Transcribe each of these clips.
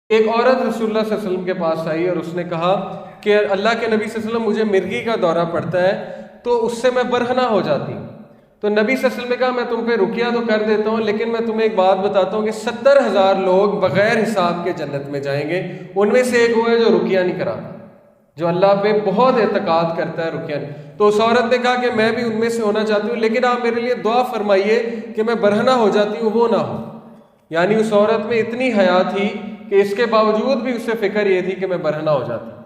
ایک عورت رسول اللہ صلی اللہ علیہ وسلم کے پاس آئی اور اس نے کہا کہ اللہ کے نبی صلی اللہ علیہ وسلم مجھے مرگی کا دورہ پڑتا ہے تو اس سے میں برہنہ ہو جاتی ہوں. تو نبی صلی اللہ علیہ وسلم نے کہا میں تم پہ رقیہ تو کر دیتا ہوں لیکن میں تمہیں ایک بات بتاتا ہوں کہ 70,000 لوگ بغیر حساب کے جنت میں جائیں گے. ان میں سے ایک وہ ہے جو رقیہ نہیں کراتا، جو اللہ پہ بہت اعتقاد کرتا ہے رقیہ نہیں. تو اس عورت نے کہا کہ میں بھی ان میں سے ہونا چاہتی ہوں لیکن آپ میرے لیے دعا فرمائیے کہ میں برہنہ ہو جاتی ہوں وہ نہ ہو. یعنی اس عورت میں اتنی حیا تھی کہ اس کے باوجود بھی اسے فکر یہ تھی کہ میں برہنہ ہو جاتی ہوں.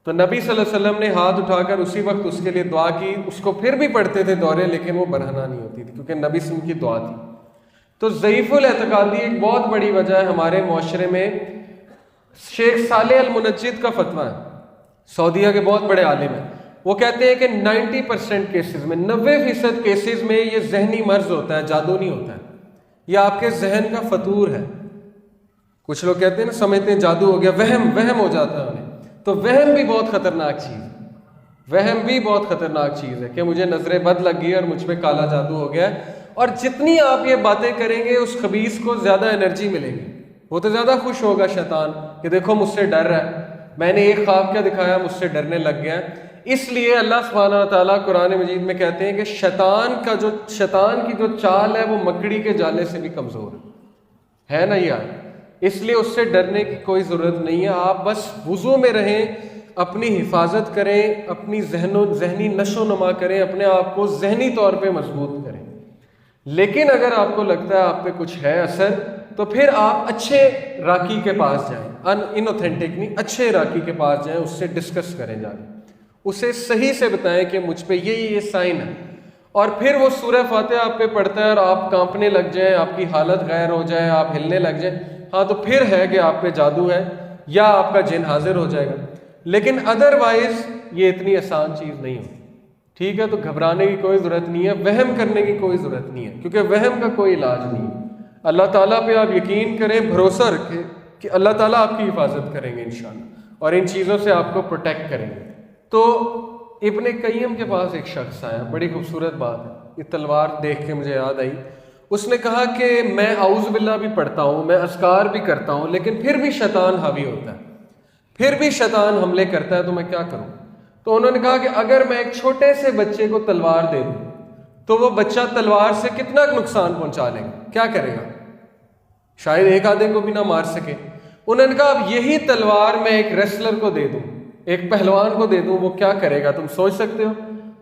تو نبی صلی اللہ علیہ وسلم نے ہاتھ اٹھا کر اسی وقت اس کے لیے دعا کی. اس کو پھر بھی پڑھتے تھے دورے لیکن وہ برہنہ نہیں ہوتی تھی کیونکہ نبی صلی اللہ علیہ وسلم کی دعا تھی. تو ضعیف الاعتقادی ایک بہت بڑی وجہ ہے ہمارے معاشرے میں. شیخ صالح المنجد کا فتویٰ ہے، سعودیہ کے بہت بڑے عالم ہیں. وہ کہتے ہیں کہ 90% کیسز میں 90% کیسز میں یہ ذہنی مرض ہوتا ہے، جادو نہیں ہوتا ہے، یہ آپ کے ذہن کا فطور ہے. کچھ لوگ کہتے ہیں نا سمجھتے ہیں جادو ہو گیا، وہم ہو جاتا ہے انہیں. تو وہم بھی بہت خطرناک چیز ہے، وہم بھی بہت خطرناک چیز ہے کہ مجھے نظر بد لگ گئی اور مجھ پہ کالا جادو ہو گیا. اور جتنی آپ یہ باتیں کریں گے اس خبیث کو زیادہ انرجی ملے گی. وہ تو زیادہ خوش ہوگا شیطان کہ دیکھو مجھ سے ڈر رہا ہے، میں نے ایک خواب کیا دکھایا مجھ سے ڈرنے لگ گیا. اس لیے اللہ سبحانہ و تعالیٰ قرآن مجید میں کہتے ہیں کہ شیطان کی جو چال ہے وہ مکڑی کے جالے سے بھی کمزور ہے نا یار. اس لیے اس سے ڈرنے کی کوئی ضرورت نہیں ہے. آپ بس وضو میں رہیں، اپنی حفاظت کریں، اپنی ذہنی نشو نما کریں، اپنے آپ کو ذہنی طور پہ مضبوط کریں. لیکن اگر آپ کو لگتا ہے آپ پہ کچھ ہے اثر تو پھر آپ اچھے راکی کے پاس جائیں، ان اوتھینٹک نہیں، اچھے راکی کے پاس جائیں، اس سے ڈسکس کریں، جائیں اسے صحیح سے بتائیں کہ مجھ پہ یہ سائن ہے. اور پھر وہ سورہ فاتحہ آپ پہ پڑھتا ہے اور آپ کانپنے لگ جائیں، آپ کی حالت غیر ہو جائے، آپ ہلنے لگ جائیں، ہاں تو پھر ہے کہ آپ پہ جادو ہے یا آپ کا جن حاضر ہو جائے گا. لیکن ادروائز یہ اتنی آسان چیز نہیں ہوتی. ٹھیک ہے، تو گھبرانے کی کوئی ضرورت نہیں ہے، وہم کرنے کی کوئی ضرورت نہیں ہے کیونکہ وہم کا کوئی علاج نہیں ہے. اللہ تعالیٰ پہ آپ یقین کریں، بھروسہ رکھیں کہ اللہ تعالیٰ آپ کی حفاظت کریں گے انشاءاللہ اور ان چیزوں سے آپ کو پروٹیکٹ کریں گے. تو ابن قیم کے پاس ایک شخص آیا، بڑی خوبصورت بات ہے، یہ تلوار دیکھ کے مجھے یاد آئی. اس نے کہا کہ میں اعوذ باللہ بھی پڑھتا ہوں، میں اذکار بھی کرتا ہوں لیکن پھر بھی شیطان حاوی ہوتا ہے، پھر بھی شیطان حملے کرتا ہے، تو میں کیا کروں؟ تو انہوں نے کہا کہ اگر میں ایک چھوٹے سے بچے کو تلوار دے دوں تو وہ بچہ تلوار سے کتنا نقصان پہنچا لے گا، کیا کرے گا؟ شاید ایک آدھے کو بھی نہ مار سکے. انہوں نے کہا اب یہی تلوار میں ایک ریسلر کو دے دوں، ایک پہلوان کو دے دوں، وہ کیا کرے گا؟ تم سوچ سکتے ہو؟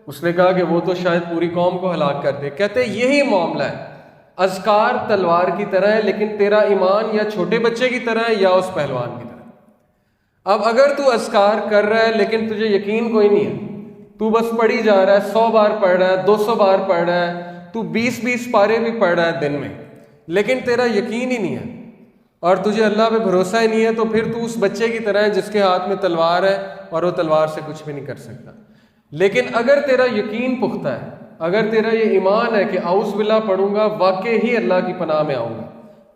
اس نے کہا کہ وہ تو شاید پوری قوم کو ہلاک کر دے. کہتے یہی معاملہ ہے، اذکار تلوار کی طرح ہے لیکن تیرا ایمان یا چھوٹے بچے کی طرح ہے یا اس پہلوان کی طرح. اب اگر تو اذکار کر رہا ہے لیکن تجھے یقین کوئی نہیں ہے، تو بس پڑھی جا رہا ہے، 100 بار پڑھ رہا ہے، 200 بار پڑھ رہا ہے، تو 20 پارے بھی پڑھ رہا ہے دن میں، لیکن تیرا یقین ہی نہیں ہے اور تجھے اللہ پہ بھروسہ ہی نہیں ہے، تو پھر تو اس بچے کی طرح ہے جس کے ہاتھ میں تلوار ہے اور وہ تلوار سے کچھ بھی نہیں کر سکتا. لیکن اگر تیرا یقین پختہ ہے، اگر تیرا یہ ایمان ہے کہ اعوذ باللہ پڑھوں گا واقعی ہی اللہ کی پناہ میں آؤں گا،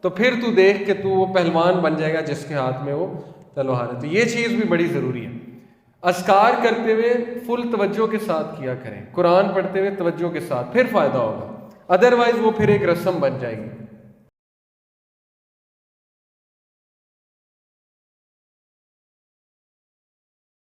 تو پھر تو دیکھ کہ تو وہ پہلوان بن جائے گا جس کے ہاتھ میں وہ تلوار ہے. تو یہ چیز بھی بڑی ضروری ہے. اذکار کرتے ہوئے فل توجہ کے ساتھ کیا کریں، قرآن پڑھتے ہوئے توجہ کے ساتھ، پھر فائدہ ہوگا. ادروائز وہ پھر ایک رسم بن جائے گی.